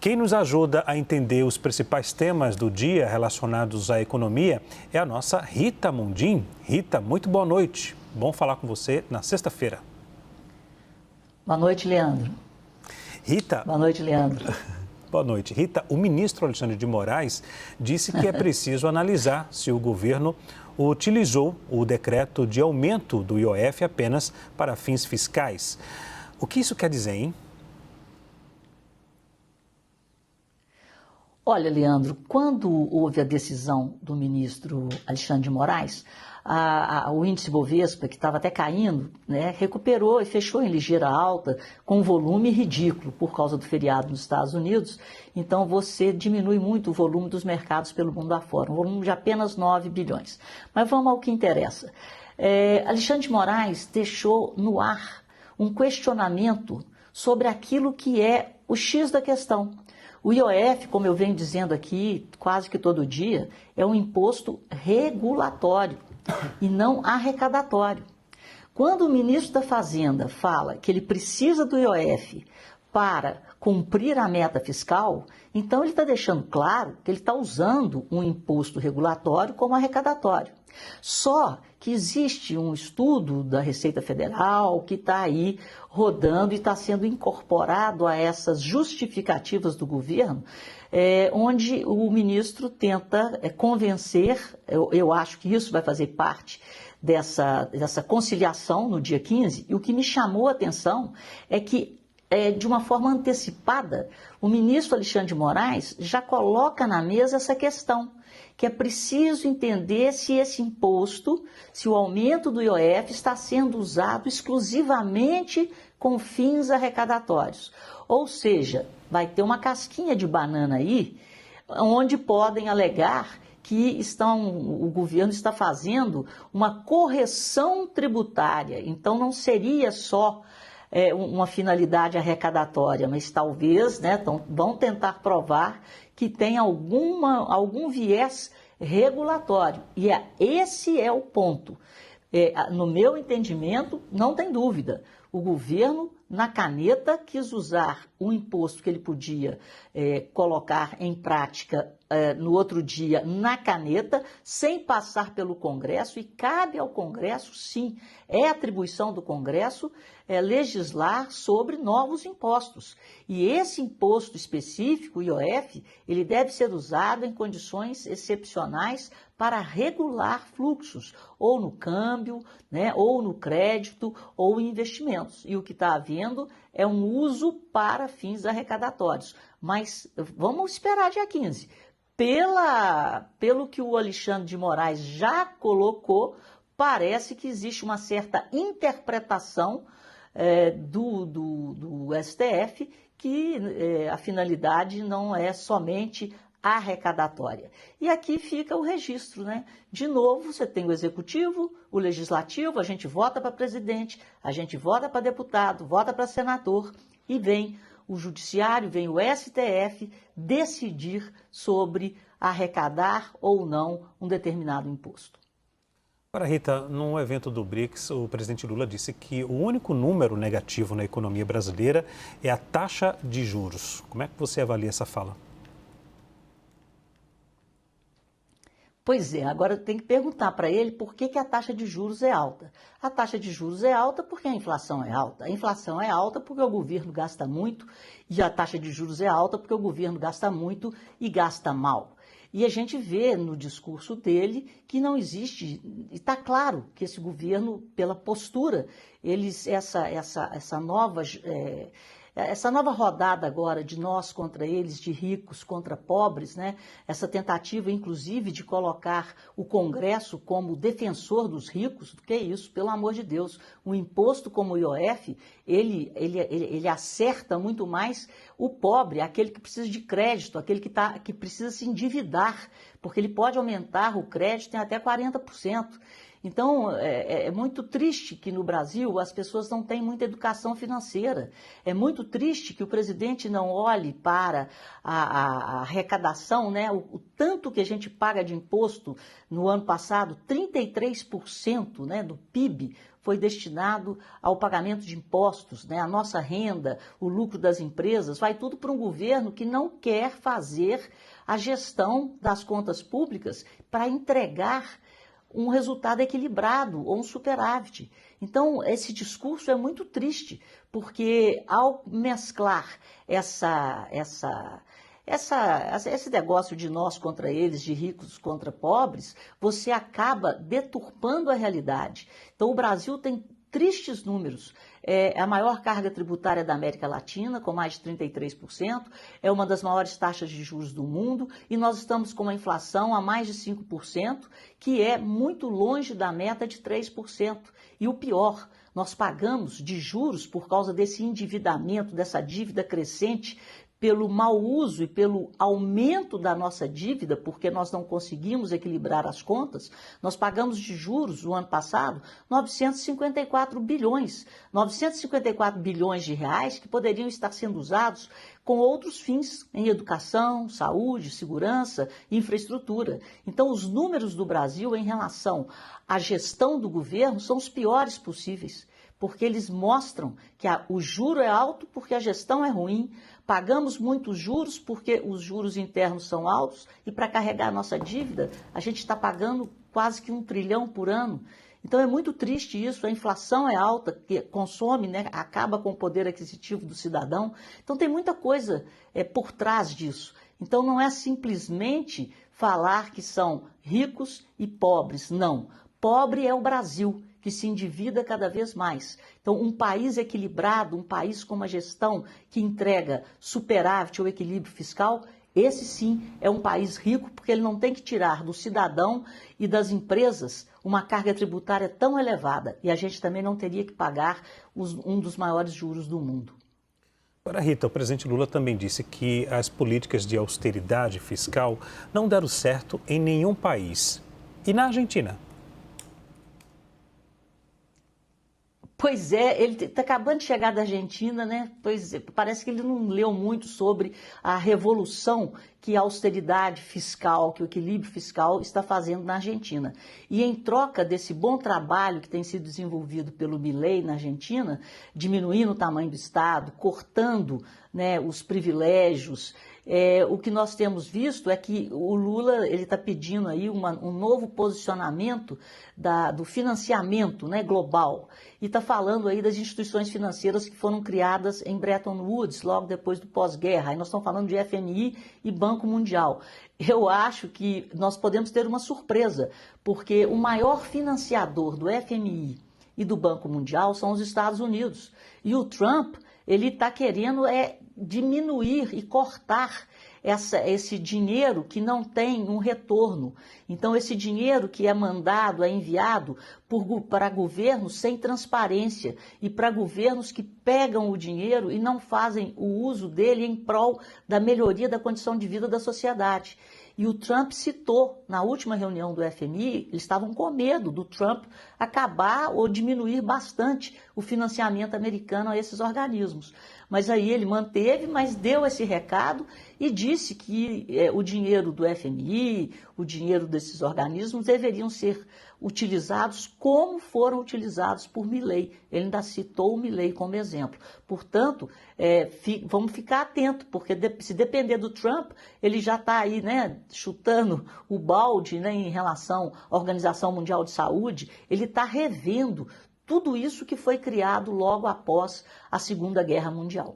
Quem nos ajuda a entender os principais temas do dia relacionados à economia é a nossa Rita Mundim. Rita, muito boa noite. Bom falar com você na sexta-feira. Boa noite, Leandro. Rita. Boa noite, Leandro. Boa noite. Rita, o ministro Alexandre de Moraes disse que é preciso analisar se o governo utilizou o decreto de aumento do IOF apenas para fins fiscais. O que isso quer dizer, hein? Olha, Leandro, quando houve a decisão do ministro Alexandre de Moraes, o índice Bovespa, que estava até caindo, né, recuperou e fechou em ligeira alta, com um volume ridículo por causa do feriado nos Estados Unidos. Então, você diminui muito o volume dos mercados pelo mundo afora, um volume de apenas 9 bilhões. Mas vamos ao que interessa. Alexandre de Moraes deixou no ar um questionamento sobre aquilo que é o X da questão. O IOF, como eu venho dizendo aqui quase que todo dia, é um imposto regulatório e não arrecadatório. Quando o ministro da Fazenda fala que ele precisa do IOF para cumprir a meta fiscal, então ele está deixando claro que ele está usando um imposto regulatório como arrecadatório. Só que existe um estudo da Receita Federal que está aí rodando e está sendo incorporado a essas justificativas do governo, onde o ministro tenta convencer, eu acho que isso vai fazer parte dessa conciliação no dia 15, e o que me chamou a atenção é que, de uma forma antecipada, o ministro Alexandre de Moraes já coloca na mesa essa questão, que é preciso entender se esse imposto, se o aumento do IOF está sendo usado exclusivamente com fins arrecadatórios. Ou seja, vai ter uma casquinha de banana aí, onde podem alegar que o governo está fazendo uma correção tributária. Então, não seria só uma finalidade arrecadatória, mas talvez, né, vão tentar provar que tem algum viés regulatório. E esse é o ponto. No meu entendimento, não tem dúvida, o governo, na caneta, quis usar um imposto que ele podia colocar em prática no outro dia na caneta, sem passar pelo Congresso, e cabe ao Congresso, sim, é atribuição do Congresso legislar sobre novos impostos. E esse imposto específico, o IOF, ele deve ser usado em condições excepcionais para regular fluxos, ou no câmbio, né, ou no crédito, ou em investimentos. E o que está havendo é um uso para fins arrecadatórios. Mas vamos esperar dia 15. Pelo que o Alexandre de Moraes já colocou, parece que existe uma certa interpretação do STF que a finalidade não é somente arrecadatória. E aqui fica o registro, né? De novo, você tem o executivo, o legislativo, a gente vota para presidente, a gente vota para deputado, vota para senador, e vem o judiciário, vem o STF decidir sobre arrecadar ou não um determinado imposto. Agora, Rita, no evento do BRICS, o presidente Lula disse que o único número negativo na economia brasileira é a taxa de juros. Como é que você avalia essa fala? Pois é, agora tem que perguntar para ele por que a taxa de juros é alta. A taxa de juros é alta porque a inflação é alta. A inflação é alta porque o governo gasta muito, e a taxa de juros é alta porque o governo gasta muito e gasta mal. E a gente vê no discurso dele que não existe, e está claro que esse governo, pela postura, essa nova rodada agora de nós contra eles, de ricos contra pobres, né? Essa tentativa, inclusive, de colocar o Congresso como defensor dos ricos, que é isso, pelo amor de Deus. Um imposto como o IOF, ele acerta muito mais o pobre, aquele que precisa de crédito, aquele que precisa se endividar, porque ele pode aumentar o crédito em até 40%. Então, é muito triste que no Brasil as pessoas não têm muita educação financeira. É muito triste que o presidente não olhe para a arrecadação, né? O tanto que a gente paga de imposto no ano passado, 33%, né, do PIB, foi destinado ao pagamento de impostos, né? A nossa renda, o lucro das empresas, vai tudo para um governo que não quer fazer a gestão das contas públicas para entregar um resultado equilibrado ou um superávit. Então, esse discurso é muito triste, porque ao mesclar esse negócio de nós contra eles, de ricos contra pobres, você acaba deturpando a realidade. Então, o Brasil tem tristes números. É a maior carga tributária da América Latina, com mais de 33%, é uma das maiores taxas de juros do mundo, e nós estamos com uma inflação a mais de 5%, que é muito longe da meta de 3%. E o pior, nós pagamos de juros por causa desse endividamento, dessa dívida crescente, pelo mau uso e pelo aumento da nossa dívida, porque nós não conseguimos equilibrar as contas, nós pagamos de juros no ano passado 954 bilhões. 954 bilhões de reais que poderiam estar sendo usados com outros fins, em educação, saúde, segurança, infraestrutura. Então, os números do Brasil em relação à gestão do governo são os piores possíveis, porque eles mostram que o juro é alto porque a gestão é ruim, pagamos muitos juros porque os juros internos são altos e para carregar a nossa dívida a gente está pagando quase que 1 trilhão por ano. Então é muito triste isso, a inflação é alta, que consome, né, acaba com o poder aquisitivo do cidadão. Então tem muita coisa por trás disso. Então não é simplesmente falar que são ricos e pobres, não. Pobre é o Brasil, que se endivida cada vez mais. Então, um país equilibrado, um país com uma gestão que entrega superávit ou equilíbrio fiscal, esse sim é um país rico, porque ele não tem que tirar do cidadão e das empresas uma carga tributária tão elevada. E a gente também não teria que pagar um dos maiores juros do mundo. Agora, Rita, o presidente Lula também disse que as políticas de austeridade fiscal não deram certo em nenhum país. E na Argentina? Pois é, ele está acabando de chegar da Argentina, né? Pois é, parece que ele não leu muito sobre a revolução que a austeridade fiscal, que o equilíbrio fiscal está fazendo na Argentina. E em troca desse bom trabalho que tem sido desenvolvido pelo Milei na Argentina, diminuindo o tamanho do Estado, cortando, né, os privilégios, o que nós temos visto é que o Lula está pedindo aí um novo posicionamento do financiamento, né, global, e está falando aí das instituições financeiras que foram criadas em Bretton Woods, logo depois do pós-guerra. Aí nós estamos falando de FMI e Banco Mundial. Eu acho que nós podemos ter uma surpresa, porque o maior financiador do FMI e do Banco Mundial são os Estados Unidos. E o Trump, ele está querendo diminuir e cortar esse dinheiro que não tem um retorno. Então, esse dinheiro que é mandado, é enviado para governos sem transparência e para governos que pegam o dinheiro e não fazem o uso dele em prol da melhoria da condição de vida da sociedade. E o Trump citou, na última reunião do FMI, eles estavam com medo do Trump acabar ou diminuir bastante o financiamento americano a esses organismos. Mas aí ele manteve, mas deu esse recado e disse que o dinheiro do FMI, o dinheiro desses organismos deveriam ser utilizados como foram utilizados por Milei. Ele ainda citou o Milei como exemplo. Portanto, vamos ficar atentos, porque se depender do Trump, ele já está aí, né, chutando o balde, né, em relação à Organização Mundial de Saúde, ele está revendo tudo isso que foi criado logo após a Segunda Guerra Mundial.